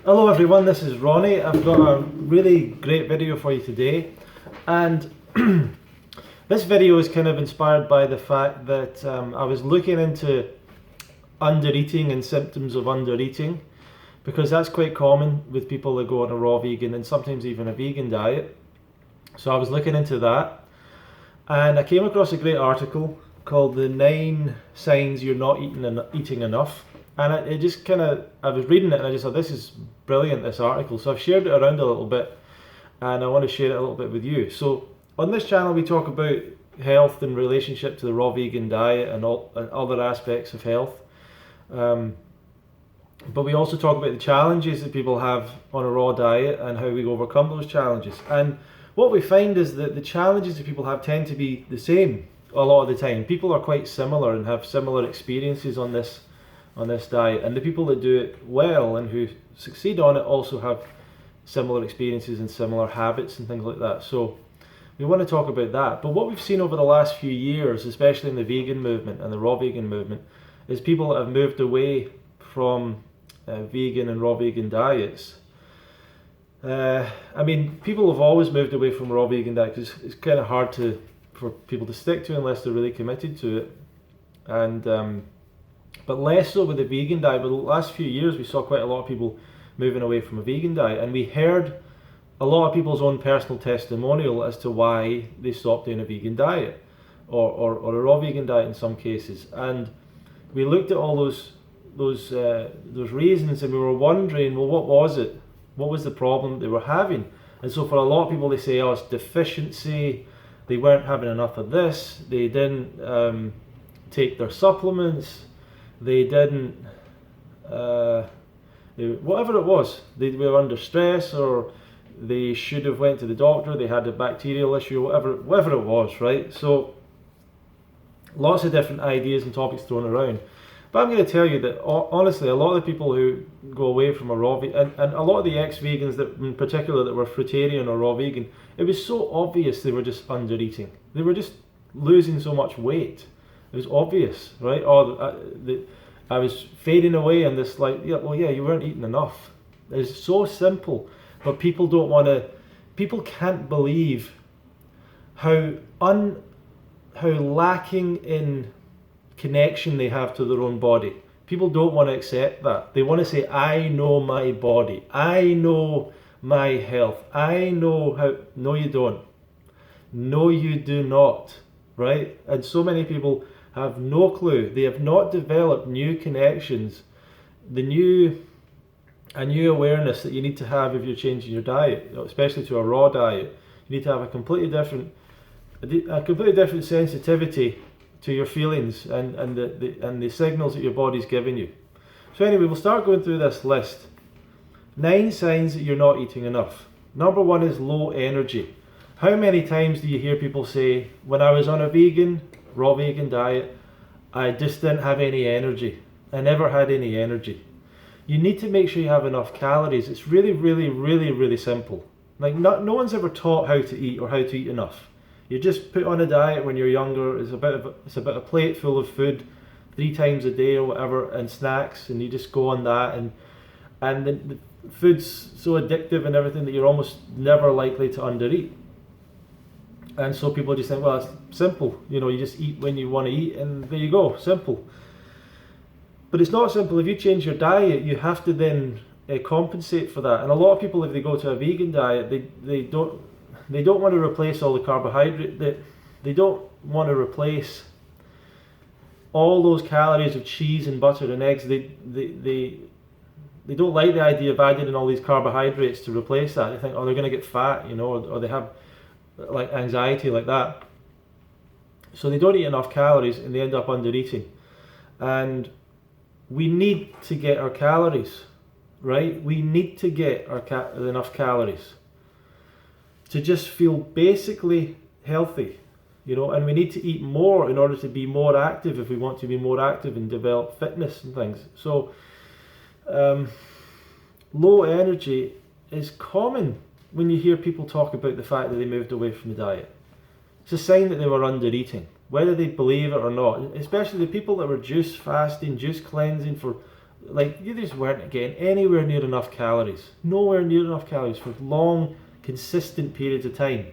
Hello everyone, this is Ronnie. I've got a really great video for you today, and this video is kind of inspired by the fact that I was looking into undereating and symptoms of undereating, because that's quite common with people that go on a raw vegan and sometimes even a vegan diet. So I was looking into that, and I came across a great article called "The 9 Signs You're Not Eating Enough." And it just I was reading it and I just thought, this is brilliant, this article. So I've shared it around a little bit, and I want to share it a little bit with you. So on this channel we talk about health in relationship to the raw vegan diet and other aspects of health. But we also talk about the challenges that people have on a raw diet and how we overcome those challenges. And what we find is that the challenges that people have tend to be the same a lot of the time. People are quite similar and have similar experiences on this diet, and the people that do it well and who succeed on it also have similar experiences and similar habits and things like that. So we want to talk about that. But what we've seen over the last few years, especially in the vegan movement and the raw vegan movement, is people that have moved away from vegan and raw vegan diets. I mean, people have always moved away from raw vegan diet because it's kind of hard for people to stick to unless they're really committed to it. And but less so with the vegan diet. But the last few years we saw quite a lot of people moving away from a vegan diet, and we heard a lot of people's own personal testimonial as to why they stopped doing a vegan diet or a raw vegan diet in some cases. And we looked at all those reasons, and we were wondering, well, what was it? What was the problem they were having? And so for a lot of people, they say, oh, it's deficiency, they weren't having enough of this, they didn't take their supplements, they didn't, whatever it was, they were under stress, or they should have went to the doctor, they had a bacterial issue, whatever it was, right? So lots of different ideas and topics thrown around. But I'm going to tell you that honestly, a lot of the people who go away from a raw vegan, and a lot of the ex-vegans that in particular that were fruitarian or raw vegan, it was so obvious they were just under-eating. They were just losing so much weight. It was obvious, right? I was fading away, and this you weren't eating enough. It's so simple, but people don't want to. People can't believe how lacking in connection they have to their own body. People don't want to accept that. They want to say, I know my body, I know my health, I know how. No, you don't. No, you do not, right? And so many people have no clue. They have not developed new connections, a new awareness that you need to have if you're changing your diet, especially to a raw diet. You need to have a completely different sensitivity to your feelings and the signals that your body's giving you. So anyway, we'll start going through this list. 9 signs that you're not eating enough. Number 1 is low energy. How many times do you hear people say, when I was on a raw vegan diet, I just didn't have any energy. I never had any energy. You need to make sure you have enough calories. It's really, really, really, really simple. Like no one's ever taught how to eat or how to eat enough. You just put on a diet when you're younger. It's about a plate full of food 3 times a day or whatever, and snacks, and you just go on that, and the food's so addictive and everything that you're almost never likely to undereat. And so people just think, well, it's simple, you just eat when you want to eat, and there you go, simple. But it's not simple. If you change your diet, you have to then compensate for that. And a lot of people, if they go to a vegan diet, they don't want to replace all the carbohydrate. They don't want to replace all those calories of cheese and butter and eggs. They don't like the idea of adding in all these carbohydrates to replace that. They think, oh, they're going to get fat, or they have like anxiety like that. So they don't eat enough calories and they end up under eating. And we need to get our calories, right? We need to get our enough calories to just feel basically healthy, and we need to eat more in order to be more active if we want to be more active and develop fitness and things. So low energy is common when you hear people talk about the fact that they moved away from the diet. It's a sign that they were under eating, whether they believe it or not, especially the people that were juice fasting, juice cleansing for like you just weren't getting anywhere near enough calories. Nowhere near enough calories for long, consistent periods of time.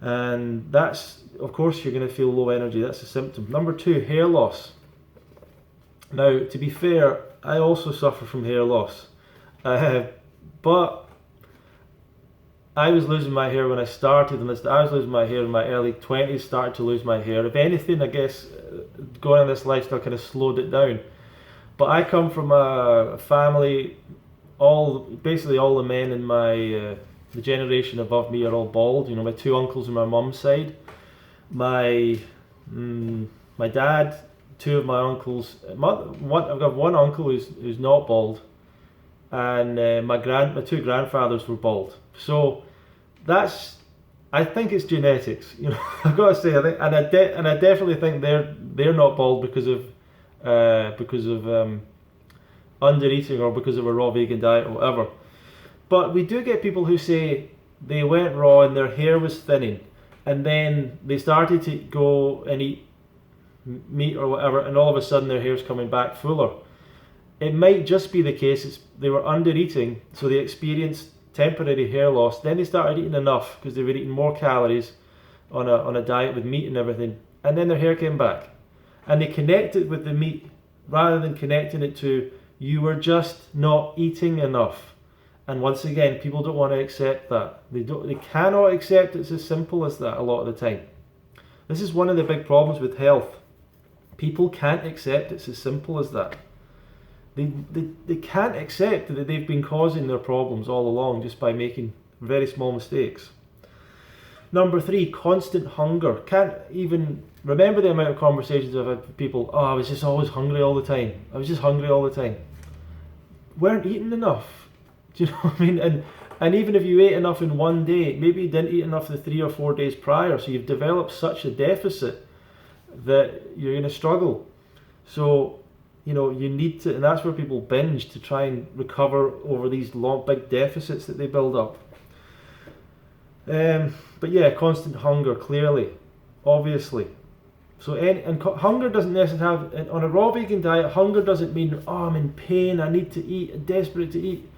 And that's, of course, you're going to feel low energy. That's a symptom. Number 2, hair loss. Now, to be fair, I also suffer from hair loss. But I was losing my hair when I started, and I was losing my hair in my early 20s, started to lose my hair. If anything, I guess going on this lifestyle kind of slowed it down. But I come from a family, basically all the men in the generation above me are all bald. You know, my 2 uncles on my mum's side. My dad, 2 of my uncles. I've got one uncle who's not bald, and my 2 grandfathers were bald. So I think it's genetics. You know, I've got to say, I definitely think they're not bald because of under eating or because of a raw vegan diet or whatever. But we do get people who say they went raw and their hair was thinning, and then they started to go and eat meat or whatever, and all of a sudden their hair's coming back fuller. It might just be the case they were under eating, so they experienced temporary hair loss. Then they started eating enough because they were eating more calories on a diet with meat and everything, and then their hair came back. And they connected with the meat rather than connecting it to you were just not eating enough. And once again, people don't want to accept that. They cannot accept it's as simple as that a lot of the time. This is one of the big problems with health. People can't accept it's as simple as that. They can't accept that they've been causing their problems all along just by making very small mistakes. Number 3, constant hunger. Can't even remember the amount of conversations I've had with people. Oh, I was just always hungry all the time. I was just hungry all the time. Weren't eating enough. Do you know what I mean? And even if you ate enough in one day, maybe you didn't eat enough the 3 or 4 days prior, so you've developed such a deficit that you're going to struggle. So, you know, you need to, and that's where people binge to try and recover over these long, big deficits that they build up. But yeah, constant hunger, clearly, obviously. So, hunger doesn't necessarily have, on a raw vegan diet, hunger doesn't mean, oh, I'm in pain, I need to eat, I'm desperate to eat.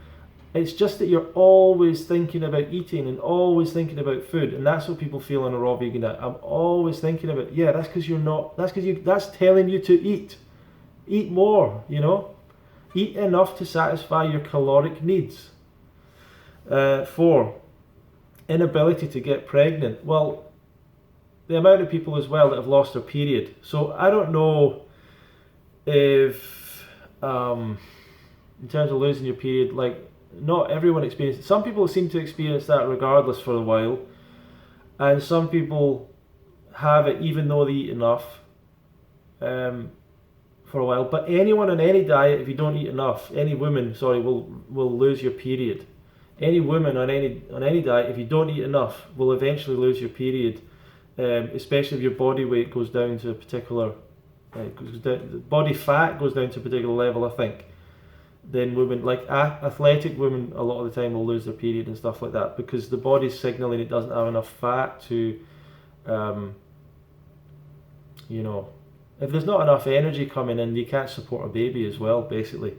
It's just that you're always thinking about eating and always thinking about food, and that's what people feel on a raw vegan diet. I'm always thinking about, yeah, that's because you're not, that's telling you to eat. Eat more, you know. Eat enough to satisfy your caloric needs. 4, inability to get pregnant. Well, the amount of people as well that have lost their period. So I don't know if, in terms of losing your period, like, not everyone experiences it. Some people seem to experience that regardless for a while, and some people have it even though they eat enough for a while. But anyone on any diet, if you don't eat enough, any woman, sorry, will lose your period. Any woman on any diet, if you don't eat enough, will eventually lose your period, especially if your body weight goes down to a particular, body fat goes down to a particular level, I think. Then women, like athletic women, a lot of the time will lose their period and stuff like that because the body's signaling it doesn't have enough fat to, you know, if there's not enough energy coming in, you can't support a baby as well, basically.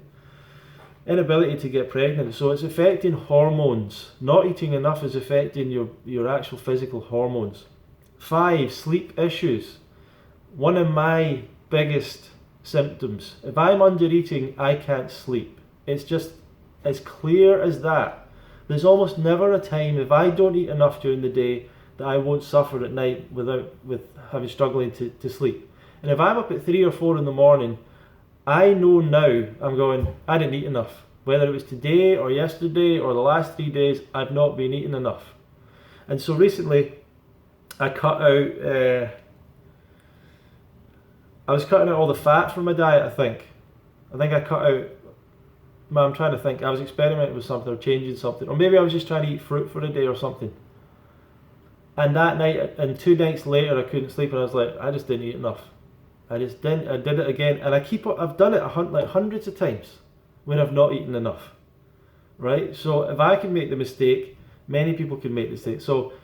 Inability to get pregnant, so it's affecting hormones. Not eating enough is affecting your actual physical hormones. 5, sleep issues. One of my biggest symptoms. If I'm under eating, I can't sleep. It's just as clear as that. There's almost never a time, if I don't eat enough during the day, that I won't suffer at night with having struggling to sleep. And if I'm up at 3 or 4 in the morning, I know now, I'm going, I didn't eat enough. Whether it was today or yesterday or the last 3 days, I've not been eating enough. And so recently, I cut out, I was cutting out all the fat from my diet, I think I cut out, I'm trying to think, I was experimenting with something or changing something, or maybe I was just trying to eat fruit for a day or something. And that night, and 2 nights later, I couldn't sleep, and I was like, I just didn't eat enough. I did it again, and I've done it like hundreds of times when I've not eaten enough, right? So if I can make the mistake, many people can make the mistake. So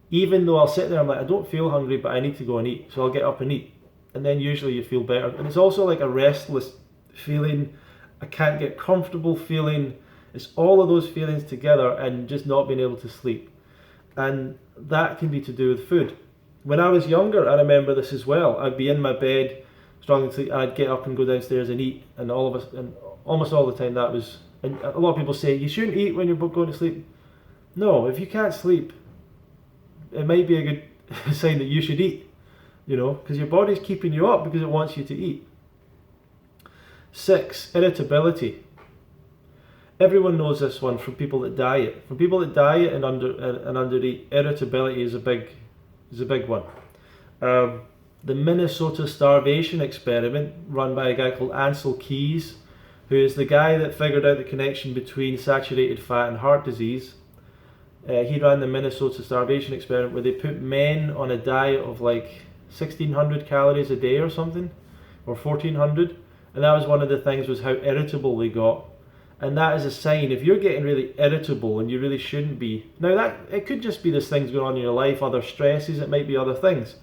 even though I'll sit there, I'm like, I don't feel hungry, but I need to go and eat, so I'll get up and eat. And then usually you feel better. And it's also like a restless feeling, I can't get comfortable feeling. It's all of those feelings together and just not being able to sleep. And that can be to do with food. When I was younger, I remember this as well. I'd be in my bed, struggling to sleep, and I'd get up and go downstairs and eat. And almost all the time that was, and a lot of people say, you shouldn't eat when you're going to sleep. No, if you can't sleep, it might be a good sign that you should eat, because your body's keeping you up because it wants you to eat. 6, irritability. Everyone knows this one from people that diet. From people that diet and undereat, irritability is a big one. The Minnesota starvation experiment, run by a guy called Ansel Keys, who is the guy that figured out the connection between saturated fat and heart disease. He ran the Minnesota starvation experiment where they put men on a diet of like 1,600 calories a day or something, or 1,400, and that was one of the things, was how irritable they got. And that is a sign. If you're getting really irritable and you really shouldn't be, now that it could just be there's things going on in your life, other stresses, it might be other things,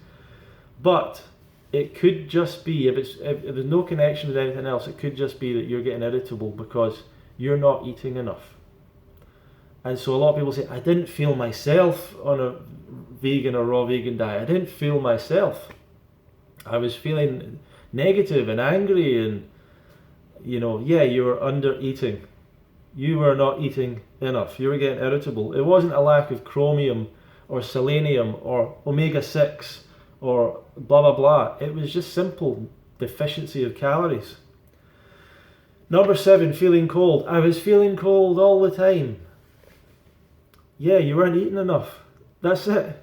but it could just be, if there's no connection with anything else, it could just be that you're getting irritable because you're not eating enough. And so a lot of people say, I didn't feel myself on a vegan or raw vegan diet. I didn't feel myself. I was feeling negative and angry, and yeah, you were under eating. You were not eating enough. You were getting irritable. It wasn't a lack of chromium or selenium or omega-6 or blah blah blah. It was just simple deficiency of calories. Number 7, feeling cold. I was feeling cold all the time. Yeah, you weren't eating enough. That's it.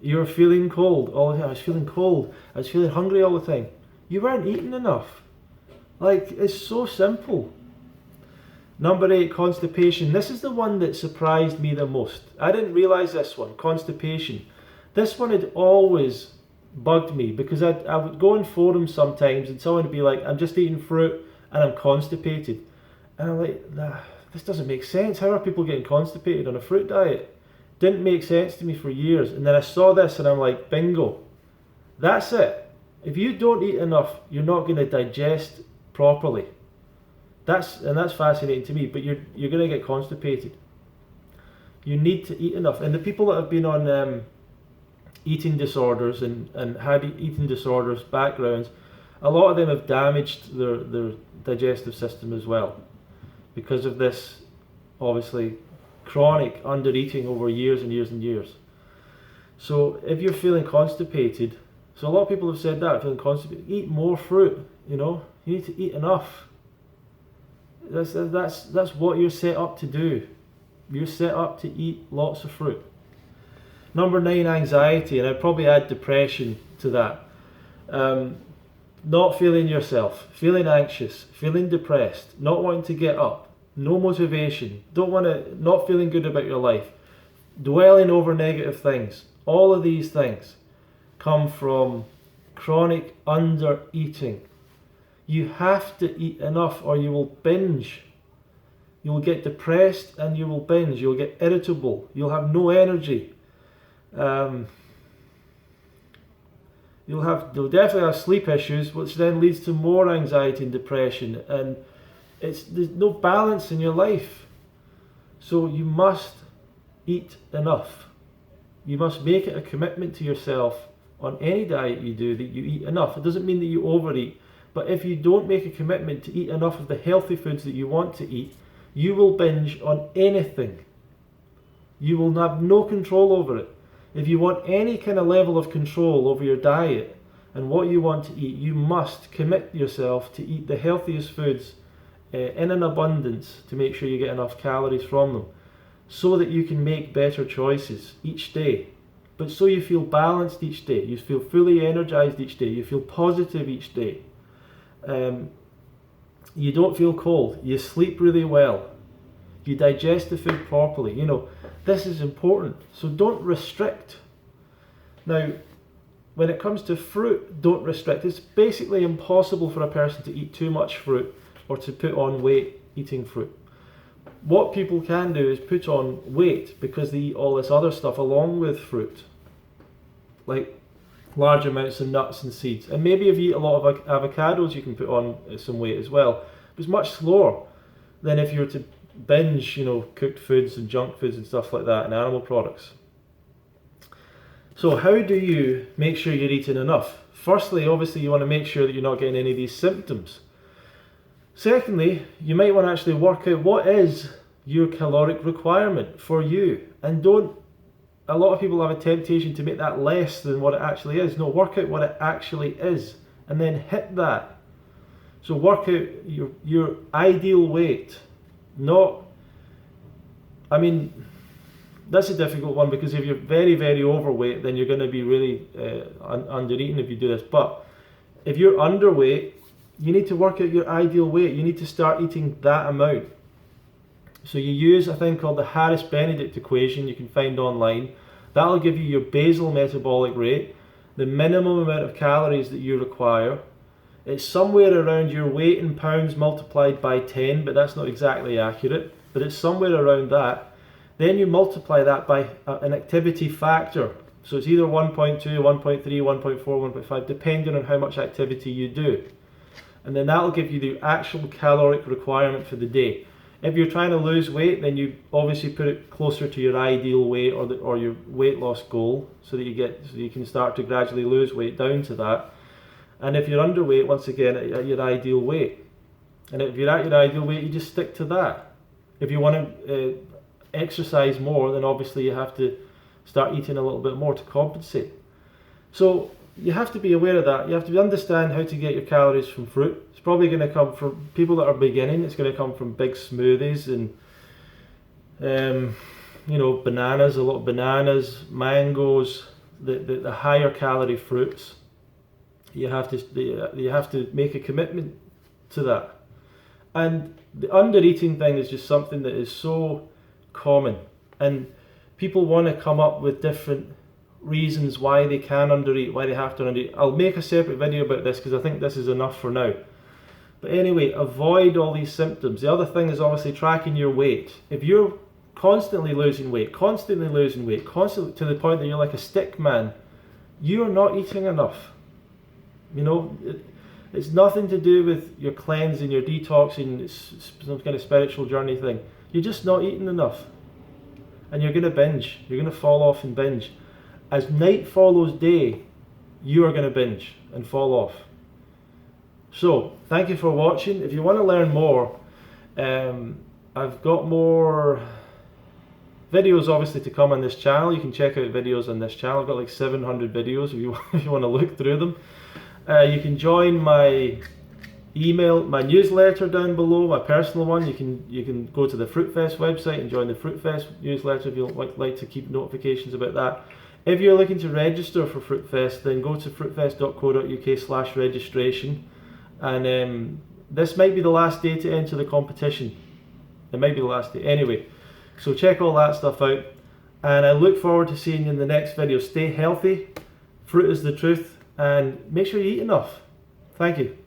You were feeling cold all the time. I was feeling cold. I was feeling hungry all the time. You weren't eating enough. Like, it's so simple. Number 8, constipation. This is the one that surprised me the most. I didn't realise this one, constipation. This one had always bugged me because I would go in forums sometimes and someone would be like, I'm just eating fruit and I'm constipated. And I'm like, nah, this doesn't make sense. How are people getting constipated on a fruit diet? Didn't make sense to me for years. And then I saw this and I'm like, bingo. That's it. If you don't eat enough, you're not going to digest properly. That's fascinating to me, but you're going to get constipated. You need to eat enough. And the people that have been on eating disorders and had eating disorders backgrounds, a lot of them have damaged their digestive system as well because of this, obviously, chronic undereating over years and years and years. So if you're feeling constipated, so a lot of people have said that, feeling constipated, eat more fruit, you need to eat enough. That's what you're set up to do. You're set up to eat lots of fruit. Number 9, anxiety, and I'd probably add depression to that. Not feeling yourself, feeling anxious, feeling depressed, not wanting to get up, no motivation, not feeling good about your life, dwelling over negative things. All of these things come from chronic under-eating. You have to eat enough or you will binge. You will get depressed and you will binge. You'll get irritable. You'll have no energy. You'll definitely have sleep issues, which then leads to more anxiety and depression. And there's no balance in your life. So you must eat enough. You must make it a commitment to yourself on any diet you do that you eat enough. It doesn't mean that you overeat, but if you don't make a commitment to eat enough of the healthy foods that you want to eat, you will binge on anything. You will have no control over it. If you want any kind of level of control over your diet and what you want to eat, you must commit yourself to eat the healthiest foods in an abundance to make sure you get enough calories from them so that you can make better choices each day. But so you feel balanced each day, you feel fully energized each day, you feel positive each day. You don't feel cold, you sleep really well, you digest the food properly. This is important, so don't restrict. Now, when it comes to fruit, don't restrict. It's basically impossible for a person to eat too much fruit or to put on weight eating fruit. What people can do is put on weight because they eat all this other stuff along with fruit, like large amounts of nuts and seeds. And maybe if you eat a lot of avocados, you can put on some weight as well. It's much slower than if you were to binge, you know, cooked foods and junk foods and stuff like that and animal products. So how do you make sure you're eating enough? Firstly, obviously you want to make sure that you're not getting any of these symptoms. Secondly, you might want to actually work out what is your caloric requirement for you, and a lot of people have a temptation to make that less than what it actually is. No, work out what it actually is and then hit that. So work out your ideal weight. That's a difficult one, because if you're very, very overweight, then you're going to be really under-eating if you do this. But if you're underweight, you need to work out your ideal weight. You need to start eating that amount. So you use a thing called the Harris-Benedict equation you can find online. That'll give you your basal metabolic rate, the minimum amount of calories that you require. It's somewhere around your weight in pounds multiplied by 10, but that's not exactly accurate, but it's somewhere around that. Then you multiply that by an activity factor. So it's either 1.2, 1.3, 1.4, 1.5, depending on how much activity you do. And then that'll give you the actual caloric requirement for the day. If you're trying to lose weight, then you obviously put it closer to your ideal weight or your weight loss goal, so that you can start to gradually lose weight down to that. And if you're underweight, once again, at your ideal weight. And if you're at your ideal weight, you just stick to that. If you want to exercise more, then obviously you have to start eating a little bit more to compensate. So you have to be aware of that. You have to understand how to get your calories from fruit. It's probably going to come from people that are beginning. It's going to come from big smoothies and bananas, a lot of bananas, mangoes, the higher calorie fruits. You have to make a commitment to that. And the under-eating thing is just something that is so common, and people want to come up with different reasons why they can undereat, why they have to undereat. I'll make a separate video about this, because I think this is enough for now. But anyway, avoid all these symptoms. The other thing is obviously tracking your weight. If you're constantly losing weight, constantly to the point that you're like a stick man, you're not eating enough. You know, it's nothing to do with your cleansing, your detoxing, it's some kind of spiritual journey thing. You're just not eating enough. And you're going to binge. You're going to fall off and binge. As night follows day, you are going to binge and fall off. So, thank you for watching. If you want to learn more, I've got more videos obviously to come on this channel. You can check out videos on this channel. I've got like 700 videos if you want to look through them. You can join my newsletter down below, my personal one. You can go to the Fruitfest website and join the Fruitfest newsletter if you'd like to keep notifications about that. If you're looking to register for Fruitfest, then go to fruitfest.co.uk/registration, and this might be the last day to enter the competition. It might be the last day. Anyway, so check all that stuff out, and I look forward to seeing you in the next video. Stay healthy, fruit is the truth, and make sure you eat enough. Thank you.